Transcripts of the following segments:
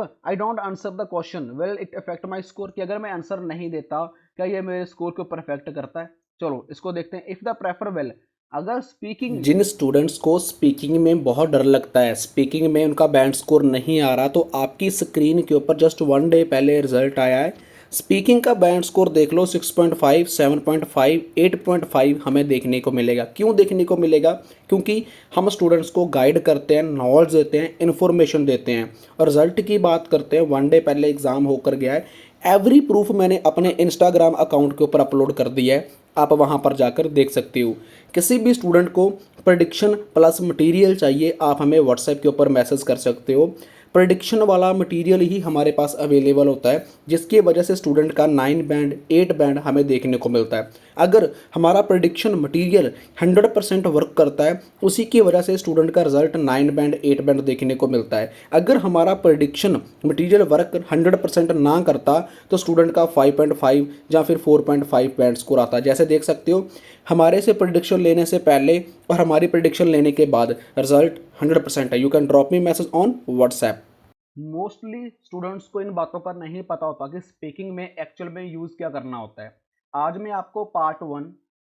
I don't answer the question will it affect my score, कि अगर मैं answer नहीं देता क्या ये मेरे स्कोर के ऊपर अफेक्ट करता है। चलो इसको देखते हैं। इफ द प्रेफर वेल, अगर स्पीकिंग, जिन स्टूडेंट्स को स्पीकिंग में बहुत डर लगता है, स्पीकिंग में उनका बैंड स्कोर नहीं आ रहा, तो आपकी स्क्रीन के ऊपर जस्ट 1 डे पहले रिजल्ट आया है। स्पीकिंग का बैंड स्कोर देख लो, 6.5, 7.5, 8.5 हमें देखने को मिलेगा। क्यों देखने को मिलेगा? क्योंकि हम स्टूडेंट्स को गाइड करते हैं, नॉलेज देते हैं, इन्फॉर्मेशन देते हैं। और रिजल्ट की बात करते हैं, 1 डे पहले एग्ज़ाम होकर गया है। एवरी प्रूफ मैंने अपने इंस्टाग्राम अकाउंट के ऊपर अपलोड कर दिया है, आप वहाँ पर जाकर देख सकते हो। किसी भी स्टूडेंट को प्रडिक्शन प्लस मटेरियल चाहिए, आप हमें व्हाट्सएप के ऊपर मैसेज कर सकते हो। प्रडिक्शन वाला मटेरियल ही हमारे पास अवेलेबल होता है, जिसकी वजह से स्टूडेंट का 9 बैंड 8 बैंड हमें देखने को मिलता है। अगर हमारा प्रडिक्शन मटेरियल 100% वर्क करता है, उसी की वजह से स्टूडेंट का रिजल्ट 9 बैंड 8 बैंड देखने को मिलता है। अगर हमारा प्रडिक्शन मटेरियल वर्क 100% ना करता, तो स्टूडेंट का 5.5 या फिर 4.5 बैंड स्कोर आता है। जैसे देख सकते हो, हमारे से प्रिडिक्शन लेने से पहले और हमारी प्रिडिक्शन लेने के बाद रिजल्ट 100% है। You can drop me message on WhatsApp. Mostly students को इन बातों का नहीं पता होता कि स्पीकिंग में एक्चुअल में यूज़ क्या करना होता है। आज मैं आपको पार्ट 1,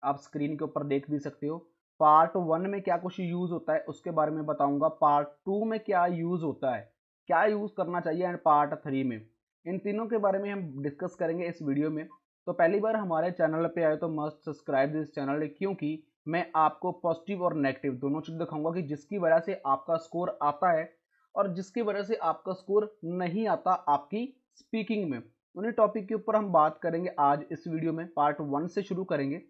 आप स्क्रीन के ऊपर देख भी सकते हो, पार्ट 1 में क्या कुछ यूज़ होता है उसके बारे में बताऊंगा। पार्ट 2 में क्या यूज़ होता है, क्या यूज़ करना चाहिए, एंड पार्ट 3 में, इन तीनों के बारे में हम डिस्कस करेंगे इस वीडियो में। तो पहली बार हमारे चैनल पे आए तो मस्ट सब्सक्राइब दिस चैनल, क्योंकि मैं आपको पॉजिटिव और नेगेटिव दोनों चीज़ दिखाऊंगा कि जिसकी वजह से आपका स्कोर आता है और जिसकी वजह से आपका स्कोर नहीं आता आपकी स्पीकिंग में। उन्हीं टॉपिक के ऊपर हम बात करेंगे आज इस वीडियो में। पार्ट 1 से शुरू करेंगे।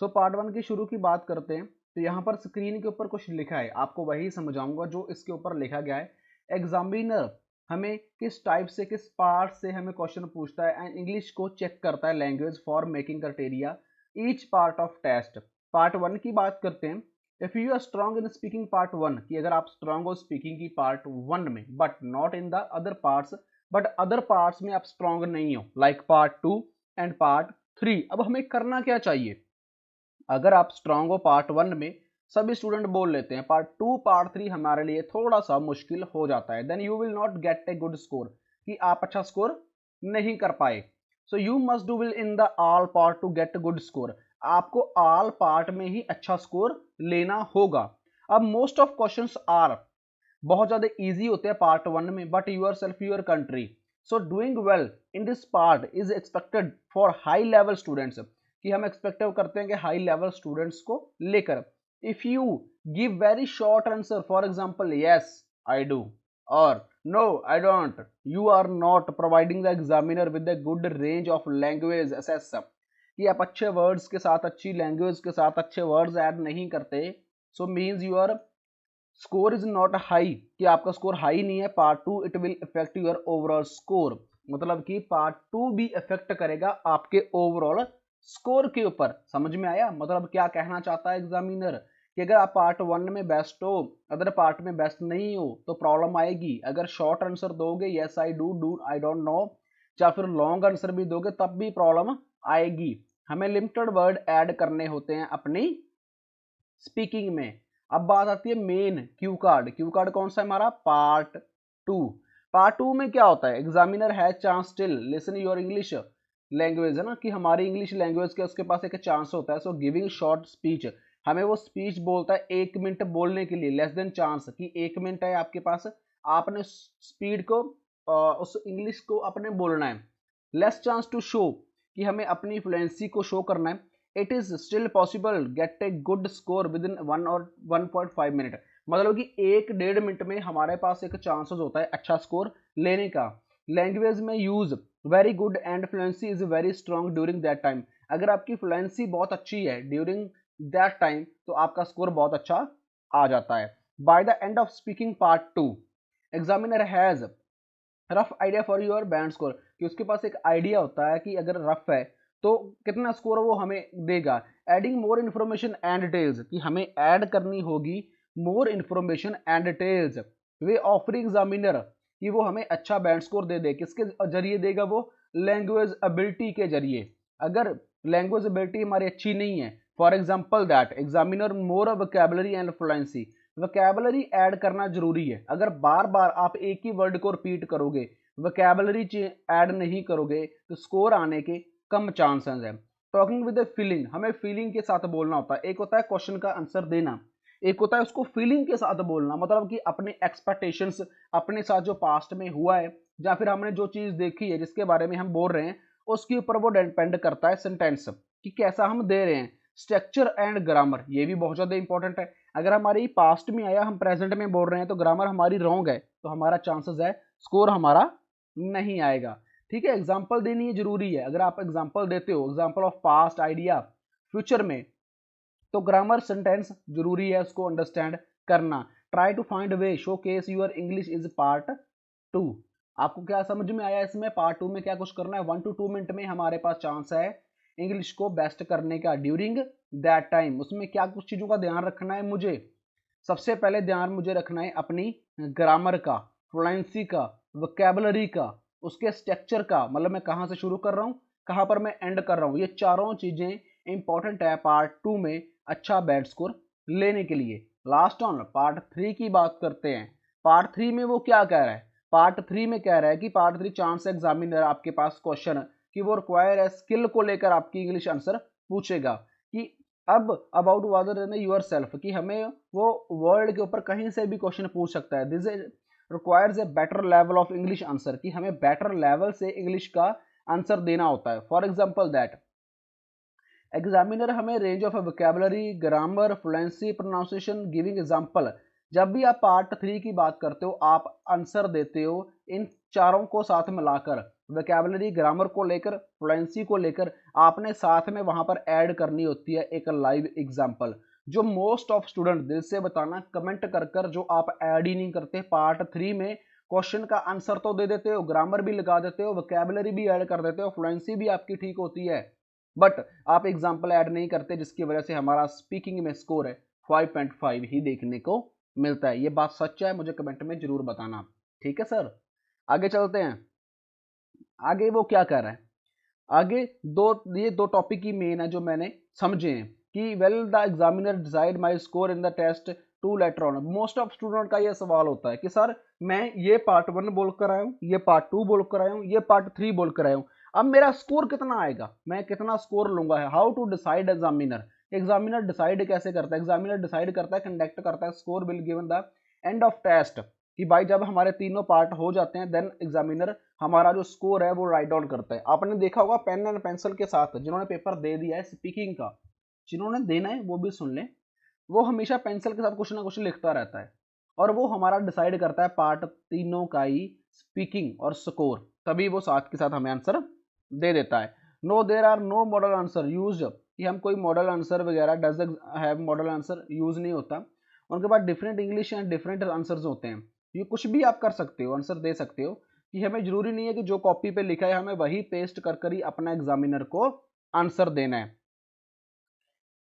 सो पार्ट 1 की शुरू की बात करते हैं। तो यहाँ पर स्क्रीन के ऊपर कुछ लिखा है, आपको वही समझाऊंगा जो इसके ऊपर लिखा गया है। एग्जामिनर हमें किस टाइप से, किस पार्ट से हमें क्वेश्चन पूछता है, एंड इंग्लिश को चेक करता है language for making criteria each part of test. Part 1 की बात करते हैं। If you are strong in speaking part 1, कि अगर आप स्ट्रॉन्ग हो स्पीकिंग की पार्ट 1 में, but not in the other parts, but other parts में आप स्ट्रॉन्ग नहीं हो, लाइक पार्ट 2 एंड पार्ट 3। अब हमें करना क्या चाहिए? अगर आप स्ट्रांग हो पार्ट 1 में, सभी स्टूडेंट बोल लेते हैं, पार्ट 2 पार्ट 3 हमारे लिए थोड़ा सा मुश्किल हो जाता है, then you will not get a good score, कि आप अच्छा स्कोर नहीं कर पाए। So you must do will in the all part to get good score. आपको ऑल पार्ट में ही अच्छा स्कोर लेना होगा। अब मोस्ट ऑफ क्वेश्चंस आर बहुत ज्यादा इजी होते हैं पार्ट 1 में, but yourself your country, so doing well in this part is expected for high level students, कि हम एक्सपेक्ट करते हैं कि हाई लेवल स्टूडेंट्स को लेकर। If you give very short answer, for example yes I do और no I don't, you are not providing the examiner with the good range of language assess, कि आप अच्छे words के साथ, अच्छी language के साथ अच्छे वर्ड्स ऐड नहीं करते, so means your score is not high, कि आपका स्कोर हाई नहीं है। Part 2 it will effect your overall score, मतलब कि पार्ट 2 भी इफेक्ट करेगा आपके ओवरऑल स्कोर के ऊपर। समझ में आया मतलब क्या कहना चाहता है एग्जामिनर, कि अगर आप पार्ट 1 में बेस्ट हो, अदर पार्ट में बेस्ट नहीं हो, तो प्रॉब्लम आएगी। अगर शॉर्ट आंसर दोगे yes I do, do I don't know, या फिर लॉन्ग आंसर भी दोगे तब भी प्रॉब्लम आएगी। हमें लिमिटेड वर्ड ऐड करने होते हैं अपनी स्पीकिंग में। अब बात आती है main Q card. Q card कौन सा है हमारा? पार्ट 2। पार्ट 2 में क्या होता है? एग्जामिनर है chance still listen your English language, है ना, कि हमारी इंग्लिश लैंग्वेज के उसके पास एक चांस होता है। सो गिविंग शॉर्ट स्पीच, हमें वो स्पीच बोलता है 1 मिनट बोलने के लिए, लेस देन चांस, कि 1 मिनट है आपके पास, आपने स्पीड को उस इंग्लिश को अपने बोलना है। लेस चांस टू शो, कि हमें अपनी फ्लुएंसी को शो करना है। It is still possible get a good score with in 1 और 1.5 मिनट, मतलब कि 1-1.5 मिनट में हमारे पास एक चांसेस होता है अच्छा स्कोर लेने का। लैंग्वेज में use very good and fluency is very strong during that time, अगर आपकी फ्लुएंसी बहुत अच्छी है ड्यूरिंग दैट टाइम तो आपका स्कोर बहुत अच्छा आ जाता है। By the end of speaking part 2, examiner has rough idea for your band score, कि उसके पास एक आइडिया होता है कि अगर रफ है तो कितना स्कोर वो हमें देगा। Adding more information and details, कि हमें ऐड करनी होगी more information and details. Way offer examiner, कि वो हमें अच्छा बैंड स्कोर दे दे, किसके जरिए देगा वो? लैंग्वेज एबिलिटी के जरिए। अगर लैंग्वेज एबिलिटी हमारी अच्छी नहीं है, for example that examiner more vocabulary and fluency, vocabulary add करना जरूरी है। अगर बार बार आप एक ही वर्ड को रिपीट करोगे, वोकैबुलरी ऐड नहीं करोगे, तो स्कोर आने के कम चांसेस हैं। टॉकिंग विद फीलिंग, हमें फीलिंग के साथ बोलना होता है। एक होता है क्वेश्चन का आंसर देना, एक होता है उसको फीलिंग के साथ बोलना, मतलब कि अपने एक्सपेक्टेशंस, अपने साथ जो पास्ट में हुआ है या फिर हमने जो चीज देखी है जिसके बारे में हम बोल रहे हैं, उसके ऊपर वो डिपेंड करता है सेंटेंस कि कैसा हम दे रहे हैं। स्ट्रक्चर एंड ग्रामर, ये भी बहुत ज्यादा इंपॉर्टेंट है। अगर हमारी पास्ट में आया, हम प्रेजेंट में बोल रहे हैं, तो ग्रामर हमारी रॉन्ग है, तो हमारा चांसेस है स्कोर हमारा नहीं आएगा। ठीक है, एग्जाम्पल देनी जरूरी है। अगर आप एग्जाम्पल देते हो, example of past, idea, future में, तो ग्रामर सेंटेंस जरूरी है, उसको अंडरस्टैंड करना। Try to find way showcase your English is part 2। आपको क्या समझ में आया इसमें? पार्ट 2 में क्या कुछ करना है? 1 to 2 मिनट में हमारे पास चांस है इंग्लिश को बेस्ट करने का ड्यूरिंग दैट टाइम। उसमें क्या कुछ चीजों का ध्यान रखना है मुझे? सबसे पहले ध्यान मुझे रखना है अपनी ग्रामर का, फ्लुएंसी का, वोकैबुलरी का, उसके स्ट्रक्चर का, मतलब मैं कहाँ से शुरू कर रहा हूँ, कहाँ पर मैं एंड कर रहा हूँ। ये चारों चीजें इंपॉर्टेंट है पार्ट 2 में अच्छा बैड स्कोर लेने के लिए। लास्ट ऑन पार्ट 3 की बात करते हैं। पार्ट 3 में वो क्या कह रहा है? पार्ट 3 में कह रहा है कि पार्ट 3 चांस एग्जामिनर आपके पास क्वेश्चन कि वो रिक्वायर है स्किल को लेकर आपकी इंग्लिश आंसर पूछेगा कि अब about whether then yourself, कि हमें वो वर्ड के ऊपर कहीं से भी क्वेश्चन पूछ सकता है। This requires a better level of English answer, कि हमें बेटर लेवल से इंग्लिश का आंसर देना होता है। फॉर एग्जाम्पल दैट एग्जामिनर हमें range of vocabulary, grammar, fluency, pronunciation giving example. जब भी आप पार्ट 3 की बात करते हो, आप आंसर देते हो इन चारों को साथ मिलाकर, वोकैबुलरी, ग्रामर को लेकर, फ्लुएंसी को लेकर, आपने साथ में वहां पर ऐड करनी होती है एक लाइव एग्जांपल। जो मोस्ट ऑफ स्टूडेंट, दिल से बताना कमेंट कर कर, जो आप ऐड ही नहीं करते पार्ट 3 में। क्वेश्चन का आंसर तो दे देते हो, ग्रामर भी लगा देते हो, वोकैबुलरी भी ऐड कर देते हो, फ्लुएंसी भी आपकी ठीक होती है, बट आप एग्जाम्पल ऐड नहीं करते, जिसकी वजह से हमारा स्पीकिंग में स्कोर है 5.5 ही देखने को मिलता है। ये बात सच है, मुझे कमेंट में जरूर बताना। ठीक है सर, आगे चलते हैं। आगे वो क्या कर रहा है? आगे ये दो टॉपिक ही मेन है जो मैंने समझे हैं कि well the examiner decide my score in the test to later on. Most of student का ये सवाल होता है कि सर मैं ये पार्ट 1 बोल कर आया हूँ, ये पार्ट 2 बोल कर आया हूँ, ये पार्ट 3 बोल कर आया हूँ, अब मेरा स्कोर कितना आएगा, मैं कितना स्कोर लूंगा है? How to decide examiner? Examiner decide कैसे करता है? एग्जामिनर डिसाइड करता है, कंडक्ट करता है, score will given the end of test, कि भाई जब हमारे तीनों पार्ट हो जाते हैं देन एग्जामिनर हमारा जो स्कोर है वो राइट डाउन करता है। आपने देखा होगा पेन एंड पेंसिल के साथ, जिन्होंने पेपर दे दिया है स्पीकिंग का, जिन्होंने देना है वो भी सुन लें, वो हमेशा पेंसिल के साथ कुछ ना कुछ लिखता रहता है, और वो हमारा डिसाइड करता है पार्ट तीनों का ही स्पीकिंग और स्कोर, तभी वो साथ के साथ हमें आंसर दे देता है। No there are no model answer use, कि हम कोई मॉडल आंसर वगैरह does have model answer use नहीं होता। उनके बाद different English and different answers होते हैं। ये कुछ भी आप कर सकते हो, आंसर दे सकते हो, कि हमें जरूरी नहीं है कि जो कॉपी पे लिखा है हमें वही पेस्ट कर कर ही अपना एग्जामिनर को आंसर देना है।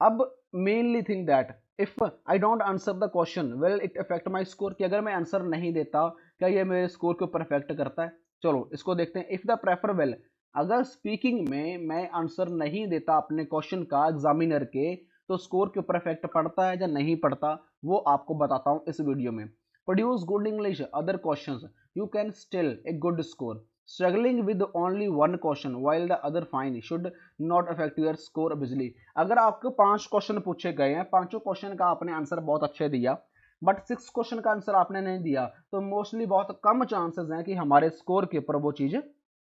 अब mainly think that if I don't answer the question well it affect my score, कि अगर मैं आंसर नहीं देता क्या ये मेरे स्कोर के ऊपर अफेक्ट करता है? चलो इसको देखते हैं। इफ द प्रेफर वेल, अगर स्पीकिंग में मैं आंसर नहीं देता अपने क्वेश्चन का एग्जामिनर के, तो स्कोर के ऊपर इफेक्ट पड़ता है या नहीं पड़ता, वो आपको बताता हूँ इस वीडियो में। Produce good English other questions, you can still a good score. Struggling with only one question while the other fine should not affect your score बिजली। अगर आपको 5 क्वेश्चन पूछे गए हैं, 5 क्वेश्चन का आपने आंसर बहुत अच्छे दिया, बट 6 क्वेश्चन का आंसर आपने नहीं दिया, तो मोस्टली बहुत कम चांसेस हैं कि हमारे स्कोर के ऊपर वो चीज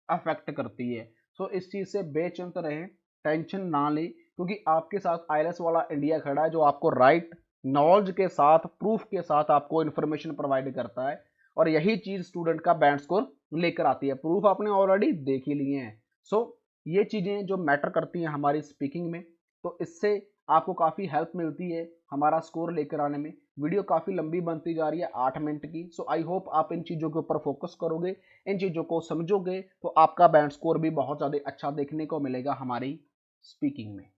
अफेक्ट करती है। सो इस चीज से बेचिंत रहें, टेंशन ना लें, क्योंकि आपके साथ आईएलएस वाला इंडिया खड़ा है, जो आपको राइट नॉलेज के साथ, प्रूफ के साथ आपको इन्फॉर्मेशन प्रोवाइड करता है, और यही चीज स्टूडेंट का बैंड स्कोर लेकर आती है। प्रूफ आपने ऑलरेडी देख ही लिए हैं। सो ये चीजें जो मैटर करती हैं हमारी स्पीकिंग में, तो इससे आपको काफी हेल्प मिलती है हमारा स्कोर लेकर आने में। वीडियो काफी लंबी बनती जा रही है, 8 मिनट की। सो आई होप आप इन चीजों के ऊपर फोकस करोगे, इन चीजों को समझोगे, तो आपका बैंड स्कोर भी बहुत ज्यादा अच्छा देखने को मिलेगा हमारी स्पीकिंग में।